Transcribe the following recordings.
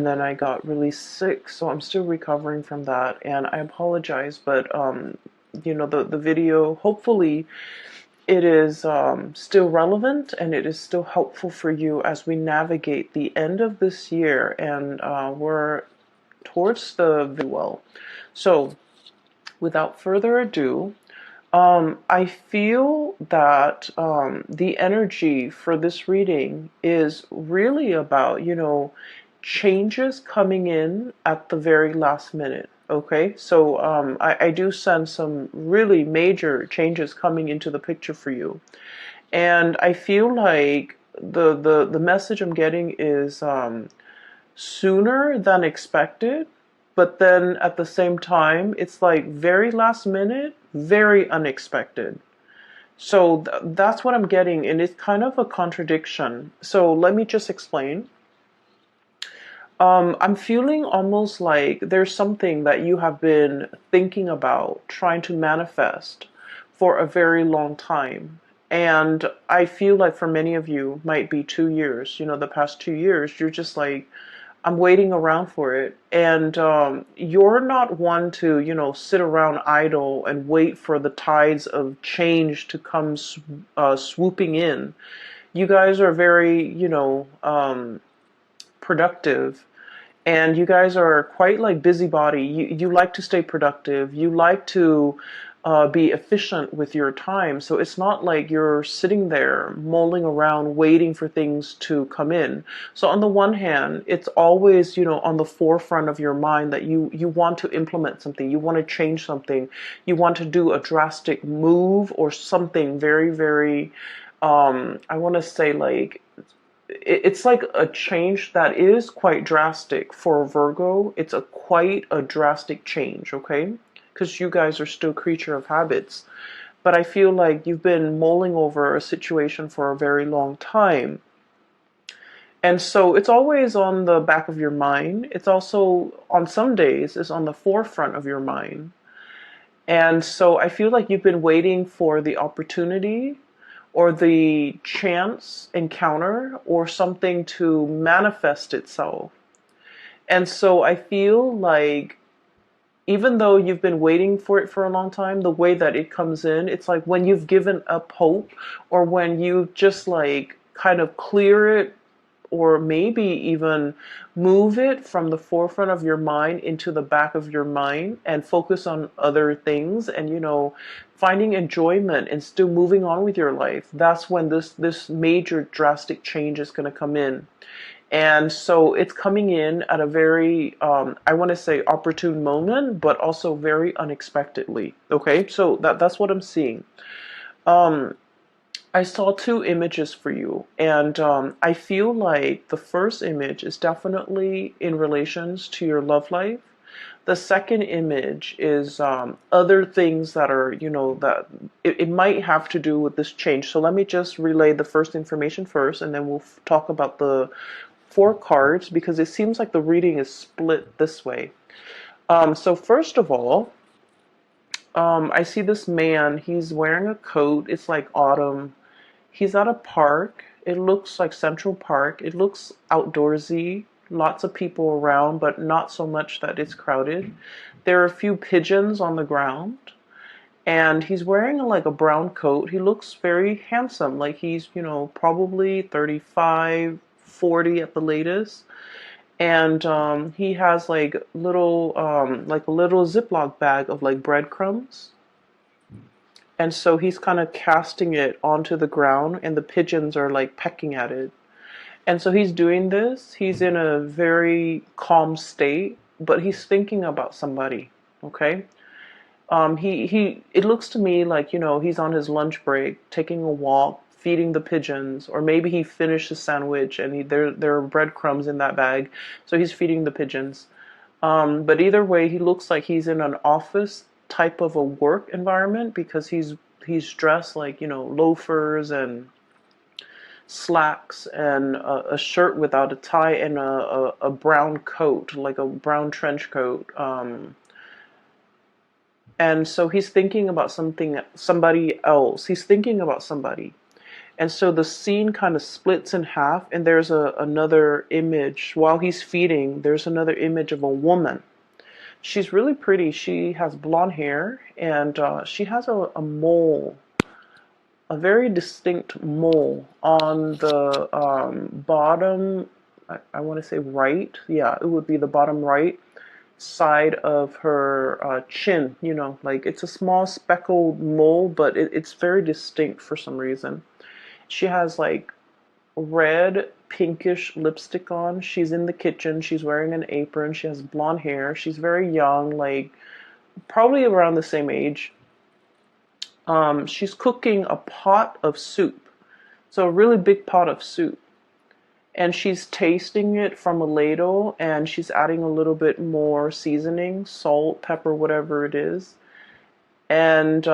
and then I got really sick, so I'm still recovering from that, and I apologize, but you know, the video, hopefully it is still relevant and it is still helpful for you as we navigate the end of this year, and we're towards the well. So without further ado, I feel that the energy for this reading is really about, you know, changes coming in at the very last minute. Okay, so I do sense some really major changes coming into the picture for you, and I feel like the message I'm getting is sooner than expected, but then at the same time, it's like very last minute, very unexpected. So that's what I'm getting, and it's kind of a contradiction. So let me just explain. I'm feeling almost like there's something that you have been thinking about, trying to manifest for a very long time. And I feel like for many of you, might be 2 years, you know, the past 2 years, you're just like, I'm waiting around for it. And you're not one to, you know, sit around idle and wait for the tides of change to come swooping in. You guys are very, you know, productive, and you guys are quite like busybody. You like to stay productive. You like to be efficient with your time. So it's not like you're sitting there mulling around waiting for things to come in. So on the one hand, it's always, you know, on the forefront of your mind that you want to implement something, you want to change something, you want to do a drastic move or something very, very, I want to say like, it's like a change that is quite drastic for Virgo. It's a quite a drastic change, okay? Because you guys are still creature of habits. But I feel like you've been mulling over a situation for a very long time. And so it's always on the back of your mind. It's also, on some days, is on the forefront of your mind. And so I feel like you've been waiting for the opportunity or the chance encounter or something to manifest itself. And so I feel like even though you've been waiting for it for a long time, the way that it comes in, it's like when you've given up hope, or when you just like kind of clear it, or maybe even move it from the forefront of your mind into the back of your mind and focus on other things, and, you know, finding enjoyment and still moving on with your life. That's when this major drastic change is going to come in. And so it's coming in at a very, I want to say opportune moment, but also very unexpectedly. Okay, so that's what I'm seeing. Um, I saw two images for you, and I feel like the first image is definitely in relations to your love life. The second image is other things that are, you know, that it might have to do with this change. So let me just relay the first information first, and then we'll talk about the four cards, because it seems like the reading is split this way. So first of all, I see this man. He's wearing a coat. It's like autumn. He's at a park. It looks like Central Park. It looks outdoorsy. Lots of people around, but not so much that it's crowded. There are a few pigeons on the ground. And he's wearing like a brown coat. He looks very handsome. Like he's, you know, probably 35, 40 at the latest. And he has like a little Ziploc bag of like breadcrumbs. And so he's kind of casting it onto the ground, and the pigeons are like pecking at it. And so he's doing this. He's in a very calm state, but he's thinking about somebody. Okay. It looks to me like, you know, he's on his lunch break, taking a walk, feeding the pigeons, or maybe he finished his sandwich and there are breadcrumbs in that bag, so he's feeding the pigeons. But either way, he looks like he's in an office type of a work environment, because he's dressed like, you know, loafers and slacks and a shirt without a tie, and a brown coat, like a brown trench coat. And so he's thinking about somebody else. He's thinking about somebody. And so the scene kind of splits in half, and there's another image. While he's feeding, there's another image of a woman. She's really pretty. She has blonde hair, and she has a mole, a very distinct mole on the bottom, I want to say right. Yeah, it would be the bottom right side of her chin. You know, like it's a small speckled mole, but it's very distinct for some reason. She has like red pinkish lipstick on. She's in the kitchen. She's wearing an apron. She has blonde hair. She's very young, like probably around the same age. She's cooking a pot of soup. So a really big pot of soup. And she's tasting it from a ladle, and she's adding a little bit more seasoning, salt, pepper, whatever it is. And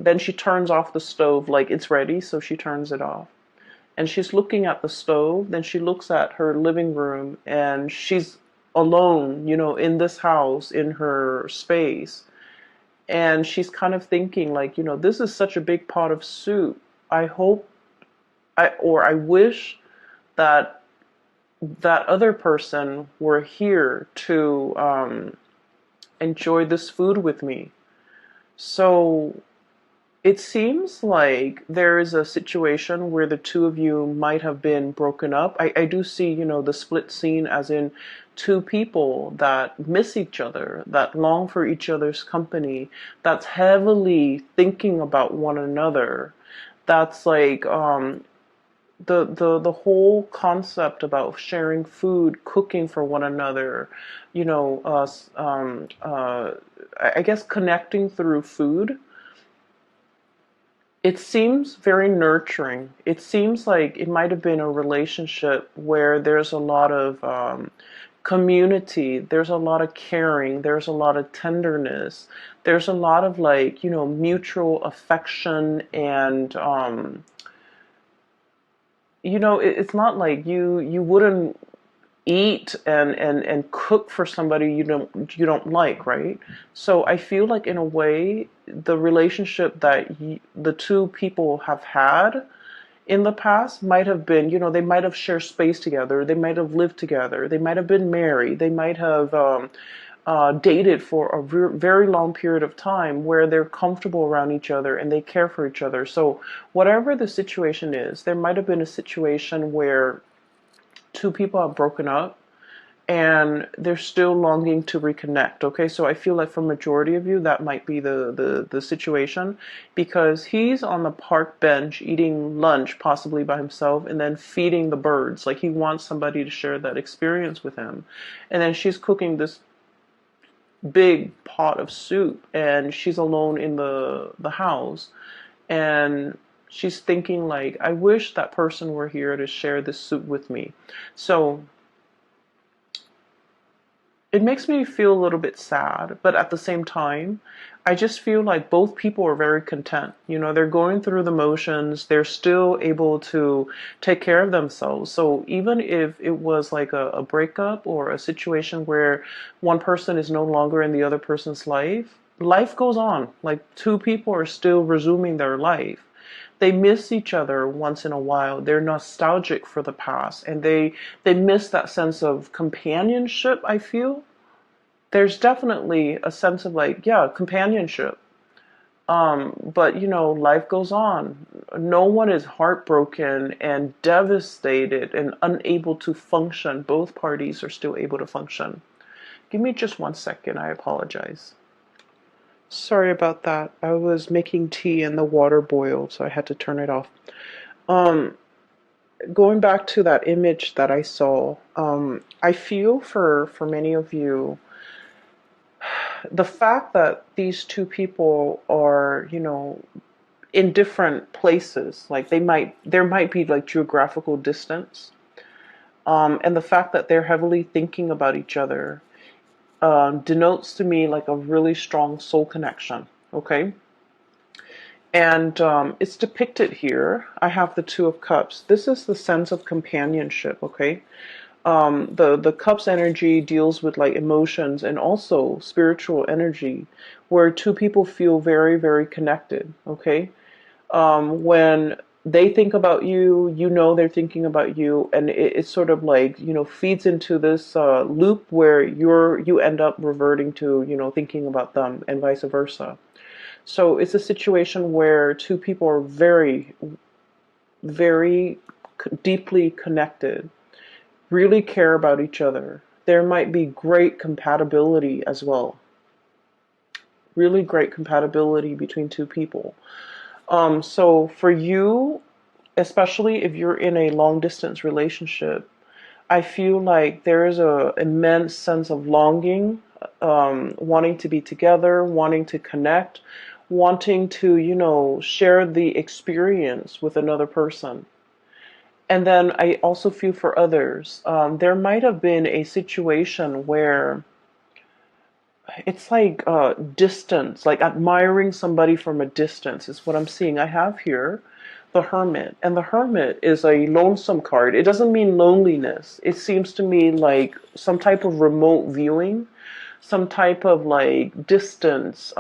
then she turns off the stove, like it's ready, so she turns it off. And she's looking at the stove, then she looks at her living room, and she's alone, you know, in this house, in her space. And she's kind of thinking like, you know, this is such a big pot of soup. I hope I wish that that other person were here to enjoy this food with me. So it seems like there is a situation where the two of you might have been broken up. I do see, you know, the split scene as in two people that miss each other, that long for each other's company, that's heavily thinking about one another. That's like the whole concept about sharing food, cooking for one another, you know, I guess connecting through food. It seems very nurturing. It seems like it might have been a relationship where there's a lot of community, there's a lot of caring, there's a lot of tenderness, there's a lot of like, you know, mutual affection and you know, it's not like you wouldn't eat and cook for somebody you don't like, right? So I feel like in a way the relationship that the two people have had in the past might have been, you know, they might have shared space together, they might have lived together, they might have been married, they might have dated for a very long period of time where they're comfortable around each other and they care for each other. So whatever the situation is, there might have been a situation where two people have broken up and they're still longing to reconnect. Okay, so I feel like for majority of you that might be the situation, because he's on the park bench eating lunch possibly by himself and then feeding the birds, like he wants somebody to share that experience with him. And then she's cooking this big pot of soup and she's alone in the house, and she's thinking like, I wish that person were here to share this soup with me. So it makes me feel a little bit sad, but at the same time, I just feel like both people are very content. You know, they're going through the motions, they're still able to take care of themselves. So even if it was like a breakup or a situation where one person is no longer in the other person's life, life goes on. Like two people are still resuming their life. They miss each other once in a while. They're nostalgic for the past, and they miss that sense of companionship. I feel there's definitely a sense of like, yeah, companionship. But you know, life goes on. No one is heartbroken and devastated and unable to function. Both parties are still able to function. Give me just 1 second. I apologize. Sorry about that. I was making tea and the water boiled, so I had to turn it off. Um, Going back to that image that I saw, I feel for many of you, the fact that these two people are, you know, in different places, like there might be like geographical distance, and the fact that they're heavily thinking about each other denotes to me like a really strong soul connection. Okay. And it's depicted here. I have the Two of Cups. This is the sense of companionship, okay? The Cups energy deals with like emotions and also spiritual energy, where two people feel very, very connected, okay? When they think about you, you know they're thinking about you, and it's sort of like, feeds into this loop where you end up reverting to, thinking about them and vice versa. So it's a situation where two people are very, very deeply connected, really care about each other. There might be great compatibility as well. Really great compatibility between two people. So for you, especially if you're in a long distance relationship, I feel like there is a immense sense of longing, wanting to be together, wanting to connect, wanting to, share the experience with another person. And then I also feel for others, there might have been a situation where it's like distance, like admiring somebody from a distance is what I'm seeing. I have here the Hermit, and the Hermit is a lonesome card. It doesn't mean loneliness. It seems to me like some type of remote viewing, some type of like distance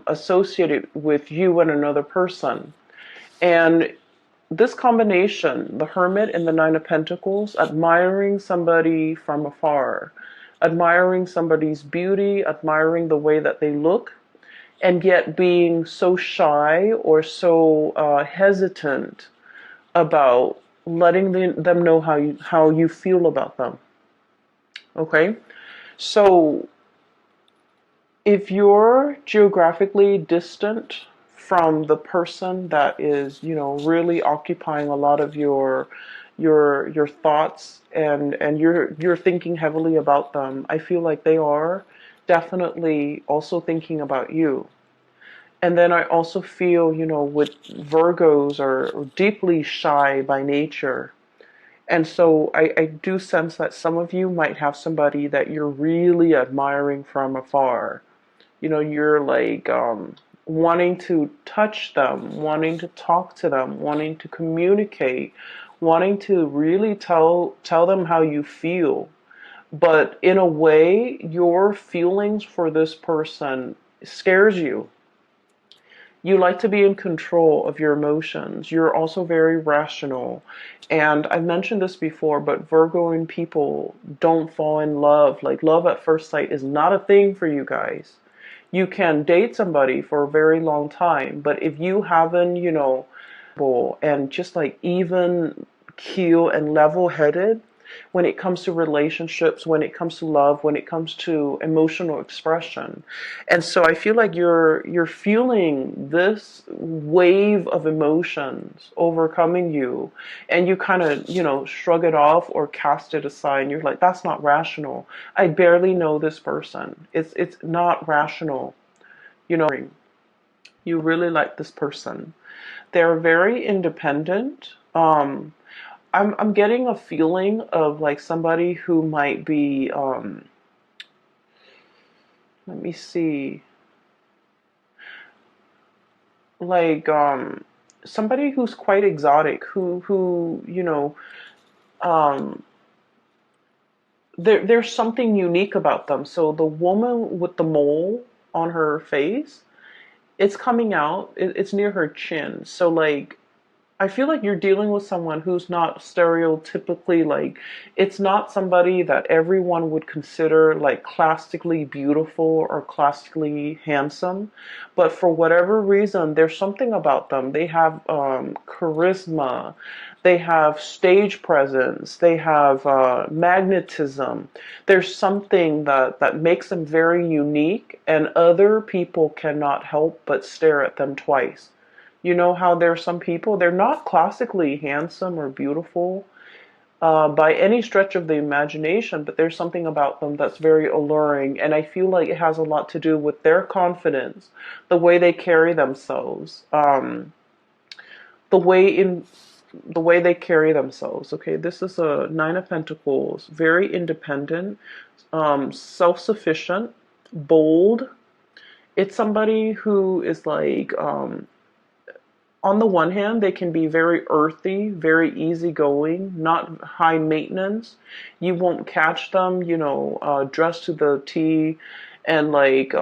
associated with you and another person. And this combination, the Hermit and the Nine of Pentacles, admiring somebody from afar, admiring somebody's beauty, admiring the way that they look, and yet being so shy or so hesitant about letting them know how you feel about them. Okay? So if you're geographically distant from the person that is, really occupying a lot of your thoughts, and you're thinking heavily about them, I feel like they are definitely also thinking about you. And then I also feel, with Virgos are deeply shy by nature. And so I do sense that some of you might have somebody that you're really admiring from afar. You're like wanting to touch them, wanting to talk to them, wanting to communicate, wanting to really tell them how you feel. But in a way, your feelings for this person scares you. You like to be in control of your emotions. You're also very rational. And I've mentioned this before, but Virgo people don't fall in love. Like, love at first sight is not a thing for you guys. You can date somebody for a very long time, but if you haven't, and just like even keel and level headed when it comes to relationships, when it comes to love, when it comes to emotional expression. And so I feel like you're feeling this wave of emotions overcoming you, and you kind of, shrug it off or cast it aside. And you're like, that's not rational. I barely know this person. It's not rational. You really like this person. They're very independent. I'm getting a feeling of like somebody who might be, let me see, like somebody who's quite exotic, who um, there's something unique about them. So the woman with the mole on her face, it's coming out. It's near her chin. So like, I feel like you're dealing with someone who's not stereotypically like, it's not somebody that everyone would consider like classically beautiful or classically handsome. But for whatever reason, there's something about them. They have charisma, they have stage presence, they have magnetism. There's something that makes them very unique, and other people cannot help but stare at them twice. You know how there are some people, they're not classically handsome or beautiful by any stretch of the imagination, but there's something about them that's very alluring. And I feel like it has a lot to do with their confidence, the way they carry themselves, the way in the way they carry themselves. Okay, this is a Nine of Pentacles, very independent, self-sufficient, bold. It's somebody who is like, on the one hand, they can be very earthy, very easygoing, not high maintenance. You won't catch them, dressed to the T and like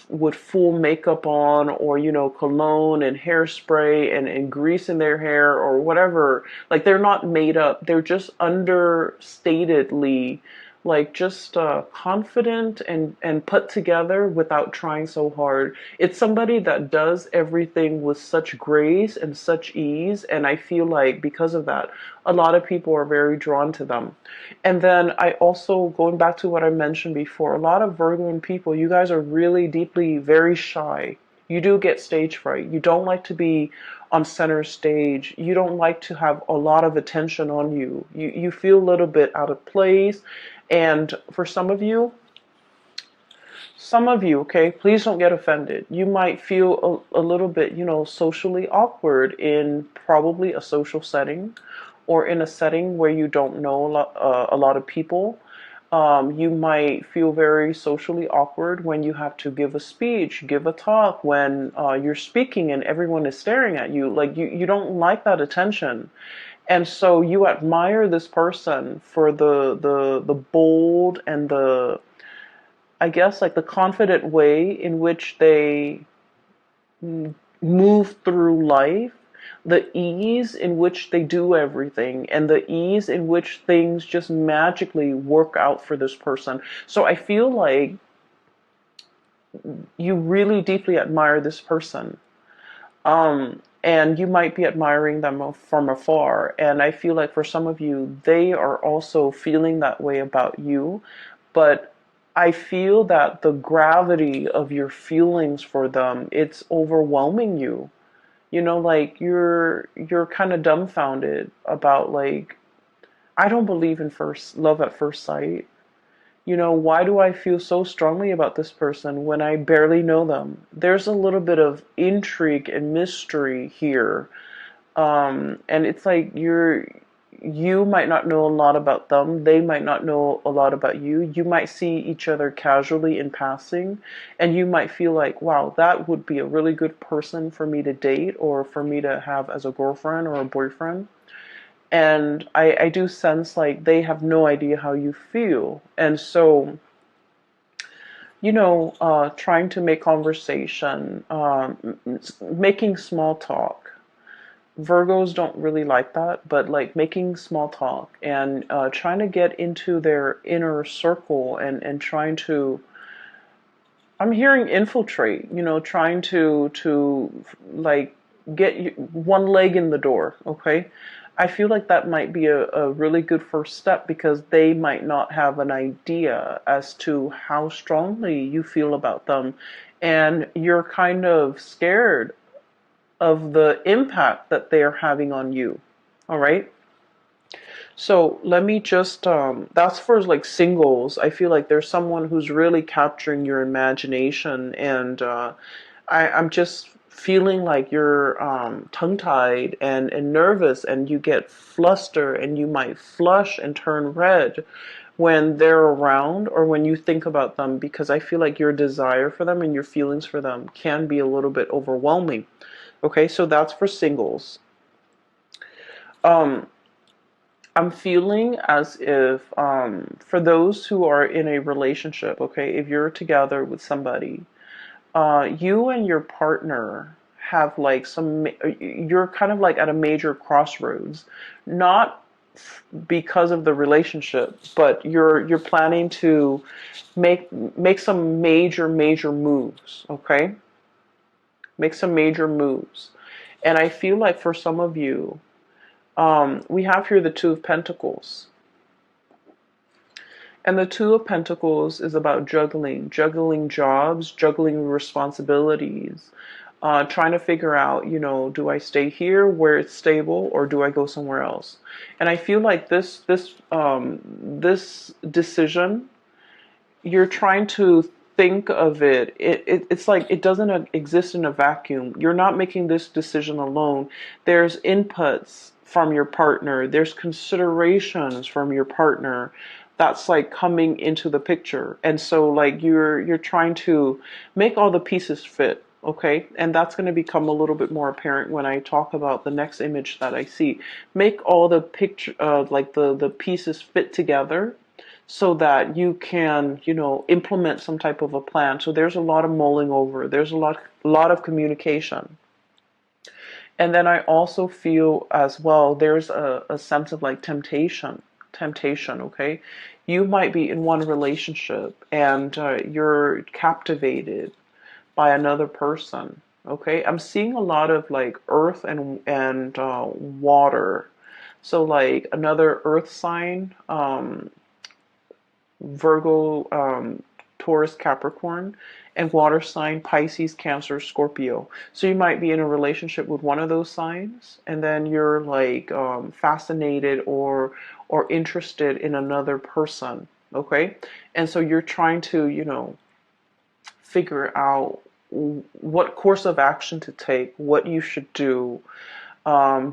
with full makeup on, or cologne and hairspray and grease in their hair or whatever. Like they're not made up, they're just understatedly like just confident and put together without trying so hard. It's somebody that does everything with such grace and such ease, and I feel like because of that, a lot of people are very drawn to them. And then I also, going back to what I mentioned before, a lot of Virgo people, you guys are really deeply very shy. You do get stage fright. You don't like to be on center stage. You don't like to have a lot of attention on you. You feel a little bit out of place. And for some of you, okay, please don't get offended. You might feel a little bit, socially awkward in probably a social setting, or in a setting where you don't know a lot of people. You might feel very socially awkward when you have to give a speech, give a talk, when you're speaking and everyone is staring at you. Like you don't like that attention. And so you admire this person for the bold and the, I guess, like the confident way in which they move through life, the ease in which they do everything, and the ease in which things just magically work out for this person. So I feel like you really deeply admire this person. And you might be admiring them from afar. And I feel like for some of you, they are also feeling that way about you. But I feel that the gravity of your feelings for them, it's overwhelming you. Like you're kind of dumbfounded about, like, I don't believe in first love at first sight. Why do I feel so strongly about this person when I barely know them? There's a little bit of intrigue and mystery here. And it's like you might not know a lot about them. They might not know a lot about you. You might see each other casually in passing, and you might feel like, wow, that would be a really good person for me to date or for me to have as a girlfriend or a boyfriend. And I do sense like they have no idea how you feel. And so, trying to make conversation, making small talk. Virgos don't really like that, but like making small talk and trying to get into their inner circle and trying to, I'm hearing infiltrate, trying to like get one leg in the door, okay? I feel like that might be a really good first step, because they might not have an idea as to how strongly you feel about them. And you're kind of scared of the impact that they are having on you. All right. So let me just, that's for like singles. I feel like there's someone who's really capturing your imagination, and I'm just feeling like you're tongue-tied and nervous, and you get flustered, and you might flush and turn red when they're around or when you think about them, because I feel like your desire for them and your feelings for them can be a little bit overwhelming. Okay, so that's for singles. Um, I'm feeling as if, for those who are in a relationship, okay, if you're together with somebody, you and your partner have like you're kind of like at a major crossroads, not because of the relationship, but you're planning to make some major moves, okay? Make some major moves. And I feel like for some of you, we have here the Two of Pentacles. And the Two of Pentacles is about juggling jobs, juggling responsibilities, trying to figure out, do I stay here where it's stable, or do I go somewhere else? And I feel like this decision, you're trying to think of it's like it doesn't exist in a vacuum. You're not making this decision alone. There's inputs from your partner. There's considerations from your partner that's like coming into the picture. And so like you're trying to make all the pieces fit. Okay, and that's going to become a little bit more apparent when I talk about the next image that I see. Make all the picture, like the pieces fit together, so that you can, implement some type of a plan. So there's a lot of mulling over. There's a lot of communication. And then I also feel as well, there's a sense of like temptation, okay? You might be in one relationship and you're captivated by another person, okay? I'm seeing a lot of like earth and water. So like another earth sign, Virgo, Taurus, Capricorn, and water sign Pisces, Cancer, Scorpio. So you might be in a relationship with one of those signs, and then you're like fascinated or interested in another person. Okay, and so you're trying to figure out what course of action to take, what you should do.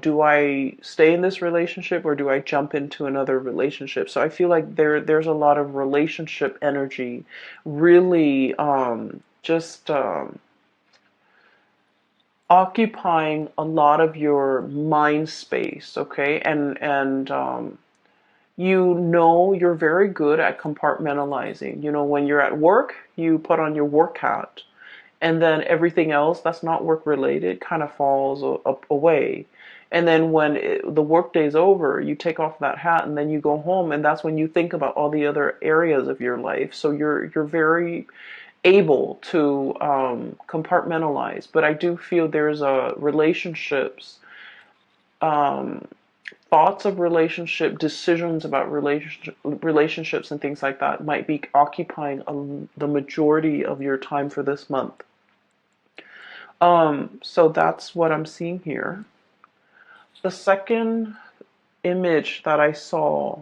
Do I stay in this relationship or do I jump into another relationship? So I feel like there's a lot of relationship energy, really just occupying a lot of your mind space. Okay, and you're very good at compartmentalizing. When you're at work, you put on your work hat, and then everything else that's not work related kind of falls away. And then when the work day's over, you take off that hat and then you go home, and that's when you think about all the other areas of your life. So you're very able to compartmentalize. But I do feel there's relationships, um, thoughts of relationship, decisions about relationships and things like that might be occupying the majority of your time for this month. So that's what I'm seeing here. The second image that I saw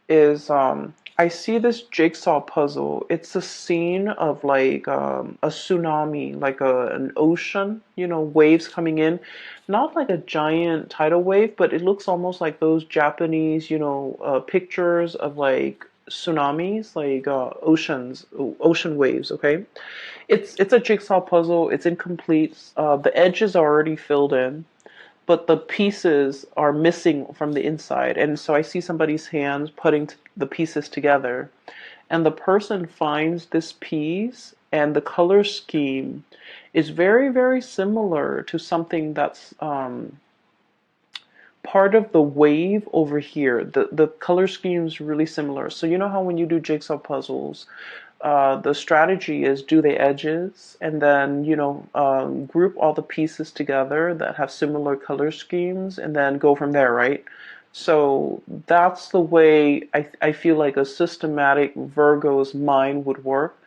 is I see this jigsaw puzzle. It's a scene of like a tsunami, like an ocean, waves coming in. Not like a giant tidal wave, but it looks almost like those Japanese, pictures of like tsunamis, like ocean waves, okay? It's a jigsaw puzzle. It's incomplete. The edges are already filled in, but the pieces are missing from the inside. And so I see somebody's hands putting the pieces together. And the person finds this piece, and the color scheme is very, very similar to something that's part of the wave over here. The color scheme is really similar. So you know how when you do jigsaw puzzles, the strategy is do the edges and then group all the pieces together that have similar color schemes and then go from there, right? So that's the way I feel like a systematic Virgo's mind would work.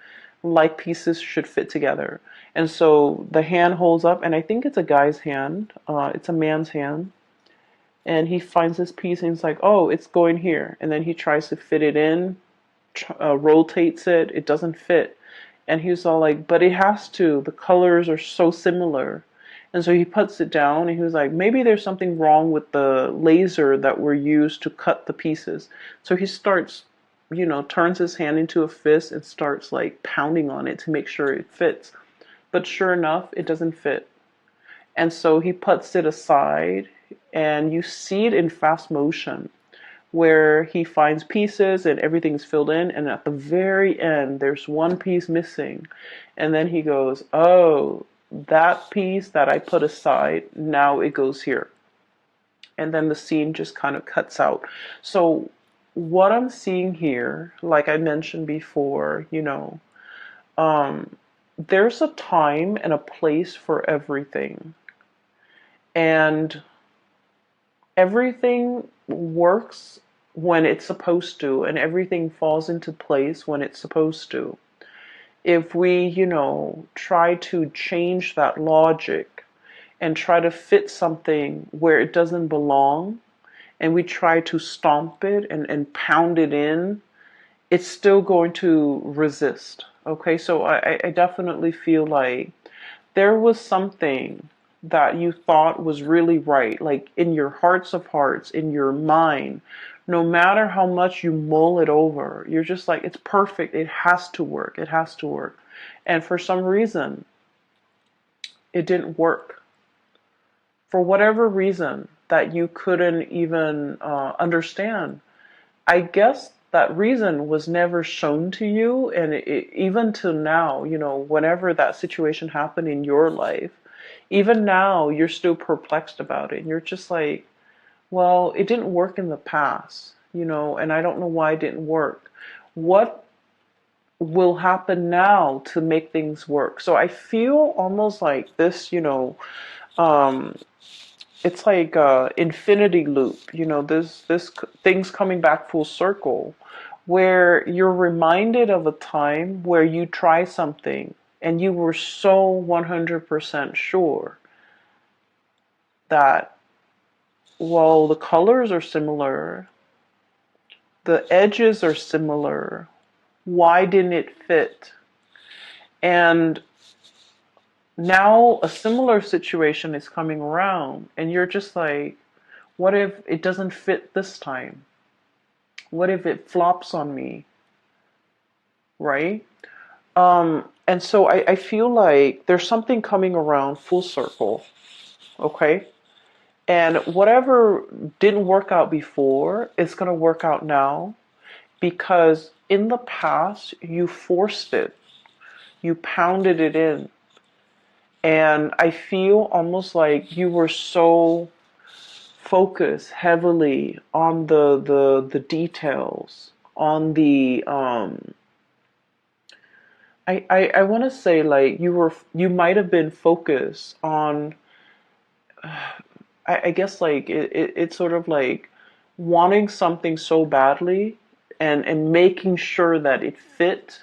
Like pieces should fit together. And so the hand holds up, and I think it's a guy's hand. It's a man's hand. And he finds this piece and he's like, oh, it's going here. And then he tries to fit it in, rotates it, it doesn't fit. And he was all like, but it has to. The colors are so similar. And so he puts it down and he was like, maybe there's something wrong with the laser that were used to cut the pieces. So he starts, turns his hand into a fist and starts like pounding on it to make sure it fits. But sure enough, it doesn't fit. And so he puts it aside, and you see it in fast motion where he finds pieces and everything's filled in, and at the very end there's one piece missing, and then he goes, oh, that piece that I put aside, now it goes here. And then the scene just kind of cuts out. So what I'm seeing here, like I mentioned before, there's a time and a place for everything, and everything works when it's supposed to, and everything falls into place when it's supposed to. If we, try to change that logic and try to fit something where it doesn't belong, and we try to stomp it and pound it in, it's still going to resist. Okay, so I definitely feel like there was something that you thought was really right, like in your hearts of hearts, in your mind, no matter how much you mull it over, you're just like, it's perfect, it has to work, it has to work. And for some reason, it didn't work. For whatever reason that you couldn't even understand. I guess that reason was never shown to you. And even till now, whenever that situation happened in your life, even now, you're still perplexed about it. And you're just like, well, it didn't work in the past, and I don't know why it didn't work. What will happen now to make things work? So I feel almost like this, um, it's like a infinity loop, this things coming back full circle, where you're reminded of a time where you try something and you were so 100% sure that, well, the colors are similar, the edges are similar, why didn't it fit? And now a similar situation is coming around, and you're just like, what if it doesn't fit this time? What if it flops on me? Right? And so I feel like there's something coming around full circle. Okay? And whatever didn't work out before is going to work out now, because in the past you forced it, you pounded it in. And I feel almost like you were so focused heavily on the details, on the I want to say, like, you might have been focused on, I guess, like, it's sort of like wanting something so badly, and making sure that it fit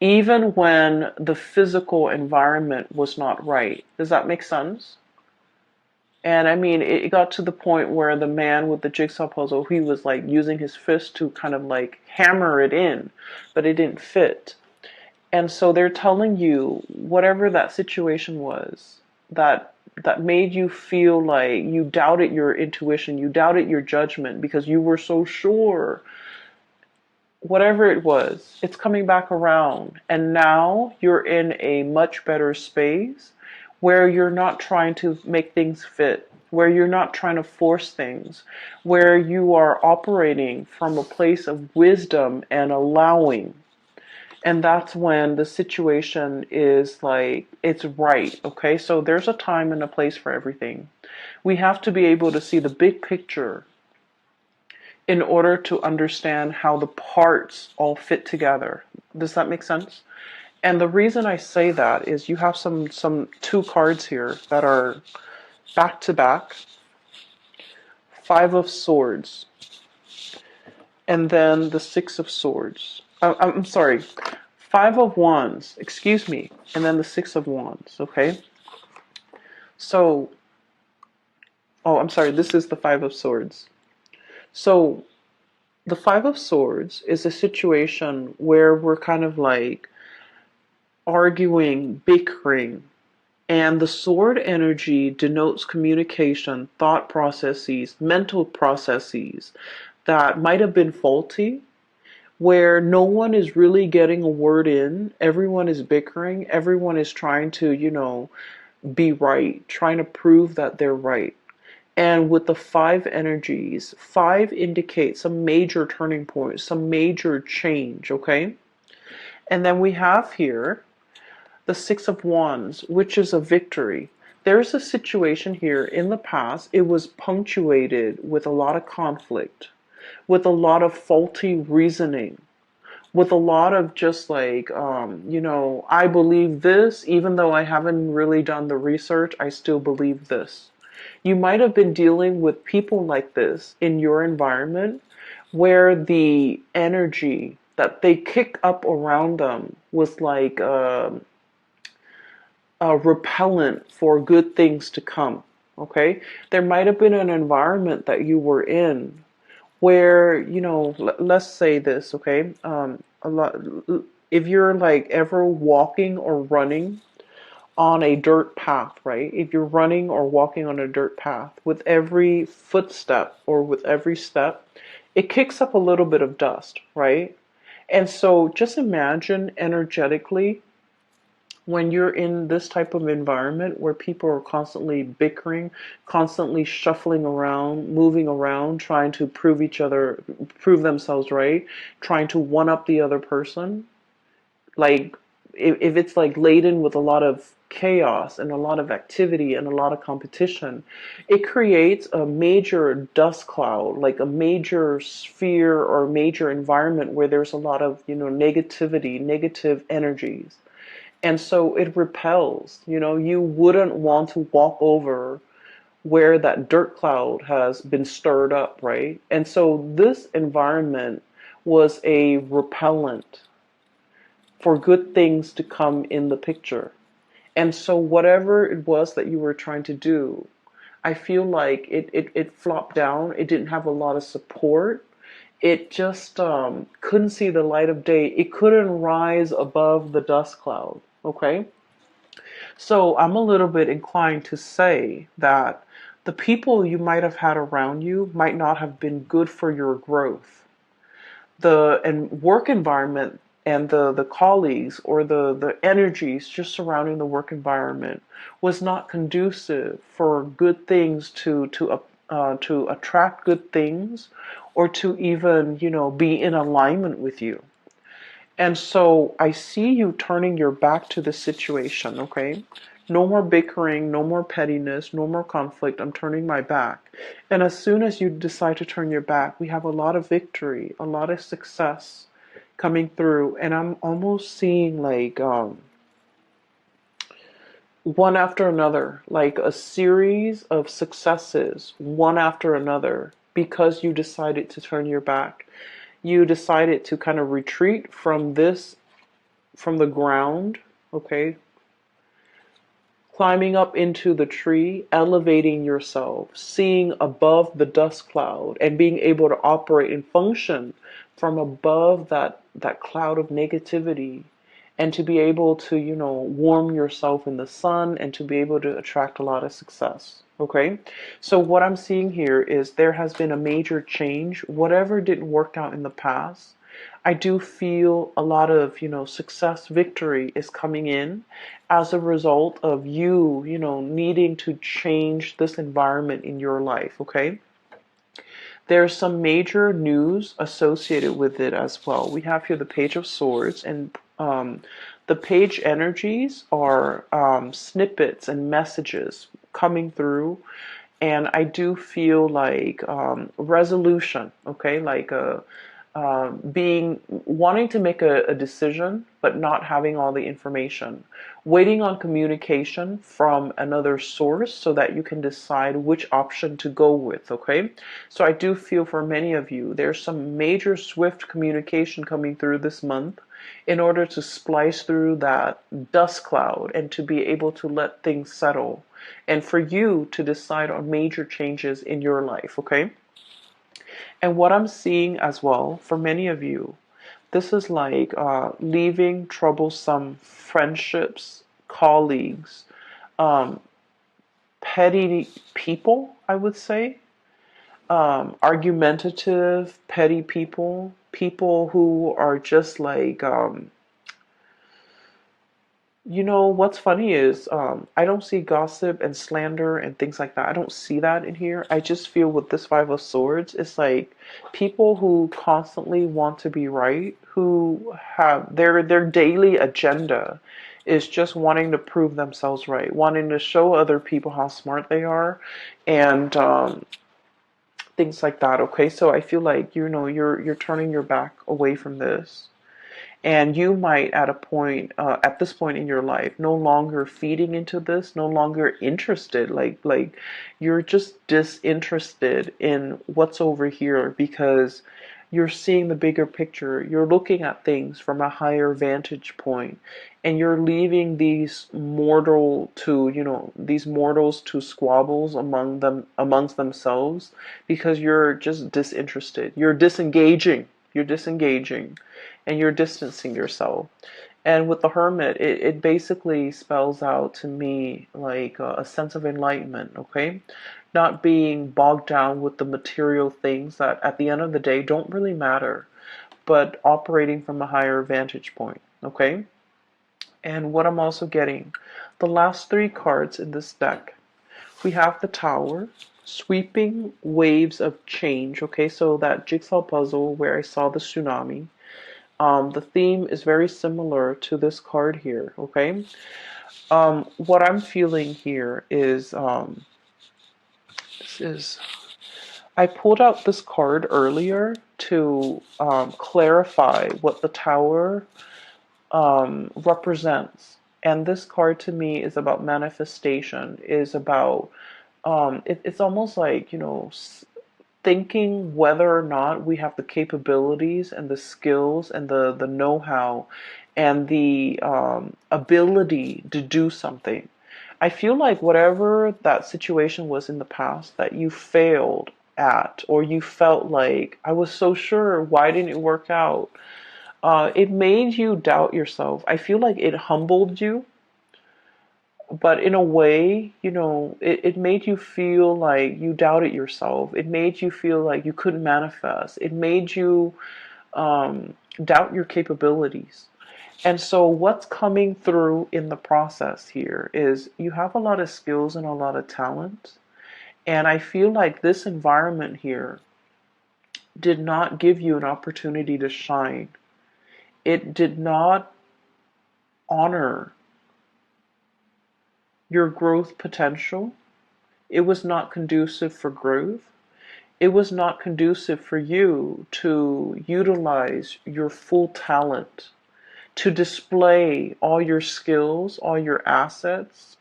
even when the physical environment was not right. Does that make sense? And I mean, it got to the point where the man with the jigsaw puzzle, he was like using his fist to kind of like hammer it in, but it didn't fit. And so they're telling you, whatever that situation was, that made you feel like you doubted your intuition, you doubted your judgment because you were so sure. Whatever it was, it's coming back around. And now you're in a much better space where you're not trying to make things fit, where you're not trying to force things, where you are operating from a place of wisdom and allowing. And that's when the situation is like, it's right. Okay, so there's a time and a place for everything. We have to be able to see the big picture in order to understand how the parts all fit together. Does that make sense? And the reason I say that is you have some two cards here that are back to back. Five of Swords, and then the Six of Swords. I'm sorry, Five of Wands, excuse me, and then the Six of Wands, okay? So, oh, I'm sorry, this is the Five of Swords. So, the Five of Swords is a situation where we're kind of like arguing, bickering, and the sword energy denotes communication, thought processes, mental processes that might have been faulty, where no one is really getting a word in. Everyone is bickering. Everyone is trying to, be right, trying to prove that they're right. And with the five energies, five indicates some major turning point, some major change, okay? And then we have here the Six of Wands, which is a victory. There's a situation here in the past, it was punctuated with a lot of conflict, with a lot of faulty reasoning, with a lot of just like, I believe this, even though I haven't really done the research, I still believe this. You might have been dealing with people like this in your environment, where the energy that they kick up around them was like a repellent for good things to come. Okay? There might have been an environment that you were in where, let's say this, okay? A lot, if you're like ever walking or running on a dirt path, right? If you're running or walking on a dirt path, with every footstep or with every step, it kicks up a little bit of dust, right? And so just imagine energetically when you're in this type of environment where people are constantly bickering, constantly shuffling around, moving around, trying to prove themselves right, trying to one up the other person, like if it's like laden with a lot of chaos and a lot of activity and a lot of competition, it creates a major dust cloud, like a major sphere or major environment where there's a lot of, negativity, negative energies. And so it repels. You wouldn't want to walk over where that dirt cloud has been stirred up, right? And so this environment was a repellent for good things to come in the picture. And so whatever it was that you were trying to do, I feel like it flopped down. It didn't have a lot of support. It just couldn't see the light of day. It couldn't rise above the dust cloud. Okay? So I'm a little bit inclined to say that the people you might have had around you might not have been good for your growth. The and work environment and the colleagues or the energies just surrounding the work environment was not conducive for good things to attract good things or to even be in alignment with you. And so I see you turning your back to the situation, okay? No more bickering, no more pettiness, no more conflict. I'm turning my back. And as soon as you decide to turn your back, we have a lot of victory, a lot of success coming through. And I'm almost seeing like one after another, like a series of successes, one after another, because you decided to turn your back. You decided to kind of retreat from from the ground, okay? Climbing up into the tree, elevating yourself, seeing above the dust cloud, and being able to operate and function from above that cloud of negativity, and to be able to, warm yourself in the sun and to be able to attract a lot of success. Okay? So what I'm seeing here is there has been a major change. Whatever didn't work out in the past, I do feel a lot of, success, victory is coming in as a result of you, needing to change this environment in your life, okay? There's some major news associated with it as well. We have here the Page of Swords, and the page energies are snippets and messages coming through. And I do feel like resolution, okay, like being wanting to make a decision but not having all the information, waiting on communication from another source so that you can decide which option to go with. Okay, so I do feel for many of you there's some major swift communication coming through this month in order to splice through that dust cloud and to be able to let things settle and for you to decide on major changes in your life. Okay, and what I'm seeing as well for many of you, this is like leaving troublesome friendships, colleagues, um, petty people, I would say, argumentative, petty people, people who are just like, what's funny is I don't see gossip and slander and things like that. I don't see that in here. I just feel with this Five of Swords, it's like people who constantly want to be right, who have their daily agenda is just wanting to prove themselves right, wanting to show other people how smart they are, and things like that. Okay, so I feel like you're turning your back away from this. And you might at this point in your life, no longer feeding into this, no longer interested, like you're just disinterested in what's over here because you're seeing the bigger picture. You're looking at things from a higher vantage point, and you're leaving these mortals to squabbles amongst themselves because you're just disinterested. You're disengaging and you're distancing yourself. And with the Hermit, it basically spells out to me like a sense of enlightenment, okay? Not being bogged down with the material things that at the end of the day don't really matter, but operating from a higher vantage point, okay? And what I'm also getting, the last three cards in this deck, we have the Tower, sweeping waves of change. Okay, so that jigsaw puzzle where I saw the tsunami, the theme is very similar to this card here. Okay, what I'm feeling here is this is I pulled out this card earlier to clarify what the Tower represents. And this card to me is about manifestation, is about, it's almost like, thinking whether or not we have the capabilities and the skills and the know-how and the ability to do something. I feel like whatever that situation was in the past that you failed at, or you felt like, I was so sure, why didn't it work out? It made you doubt yourself. I feel like it humbled you, but in a way, it made you feel like you doubted yourself. It made you feel like you couldn't manifest. It made you doubt your capabilities. And so, what's coming through in the process here is you have a lot of skills and a lot of talent. And I feel like this environment here did not give you an opportunity to shine. It did not honor your growth potential. It was not conducive for growth. It was not conducive for you to utilize your full talent, to display all your skills, all your assets,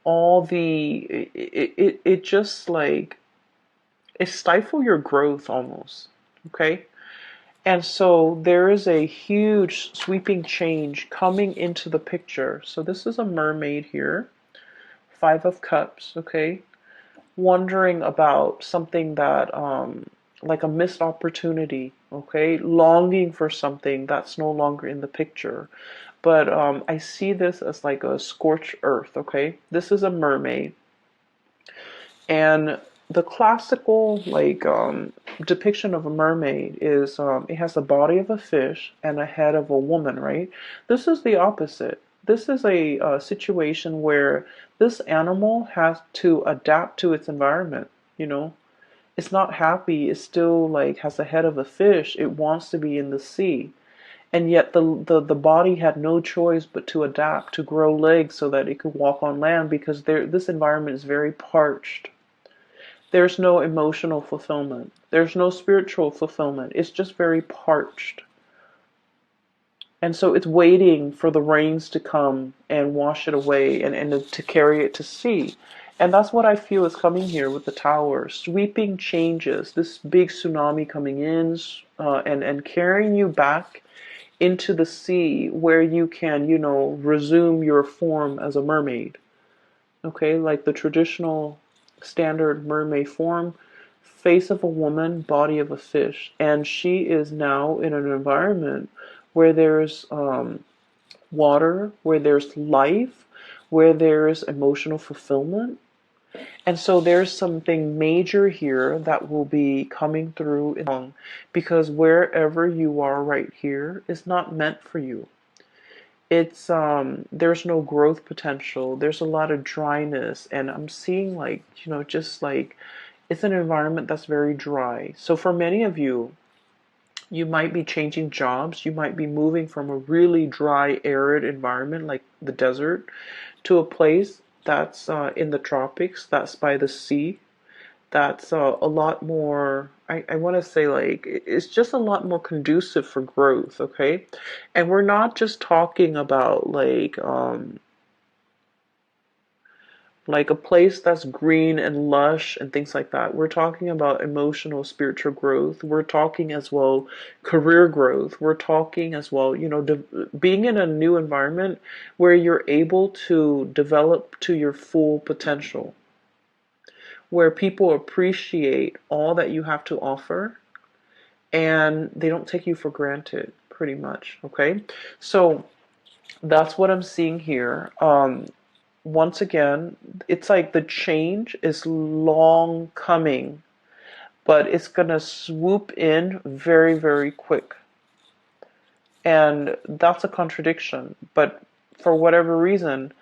all it just like, it stifled your growth almost. Okay? And so there is a huge sweeping change coming into the picture. So this is a mermaid here, Five of Cups, okay? Wondering about something that, like a missed opportunity, okay? Longing for something that's no longer in the picture. But I see this as like a scorched earth, okay? This is a mermaid. And the classical like depiction of a mermaid is it has the body of a fish and a head of a woman, right? This is the opposite. This is a situation where this animal has to adapt to its environment. You know, it's not happy. It still like has the head of a fish. It wants to be in the sea, and yet the body had no choice but to adapt, to grow legs so that it could walk on land, because this environment is very parched. There's no emotional fulfillment. There's no spiritual fulfillment. It's just very parched. And so it's waiting for the rains to come and wash it away, and to carry it to sea. And that's what I feel is coming here with the Tower. Sweeping changes, this big tsunami coming in, and carrying you back into the sea where you can, resume your form as a mermaid. Okay, like the traditional standard mermaid form, face of a woman, body of a fish. And she is now in an environment where there's water, where there's life, where there's emotional fulfillment. And so there's something major here that will be coming through because wherever you are right here is not meant for you. It's there's no growth potential. There's a lot of dryness, and I'm seeing like, just like it's an environment that's very dry. So for many of you, you might be changing jobs. You might be moving from a really dry, arid environment like the desert to a place that's in the tropics, that's by the sea, that's a lot more, I want to say, like, it's just a lot more conducive for growth, okay? And we're not just talking about like a place that's green and lush and things like that. We're talking about emotional, spiritual growth. We're talking as well career growth. We're talking as well, being in a new environment where you're able to develop to your full potential, where people appreciate all that you have to offer and they don't take you for granted, pretty much. Okay, so that's what I'm seeing here. Once again, it's like the change is long coming, but it's gonna swoop in very, very quick. And that's a contradiction. But for whatever reason,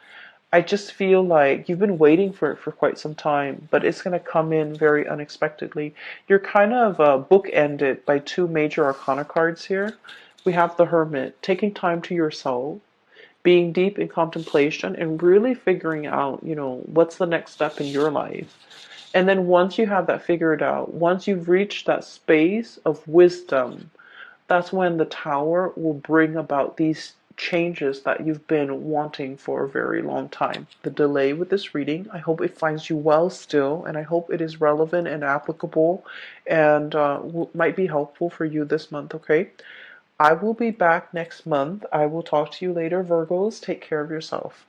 I just feel like you've been waiting for it for quite some time, but it's going to come in very unexpectedly. You're kind of bookended by two major arcana cards here. We have the Hermit, taking time to yourself, being deep in contemplation, and really figuring out, what's the next step in your life. And then once you have that figured out, once you've reached that space of wisdom, that's when the Tower will bring about these changes that you've been wanting for a very long time. The delay with this reading, I hope it finds you well still, and I hope it is relevant and applicable and might be helpful for you this month, okay? I will be back next month. I will talk to you later, Virgos. Take care of yourself.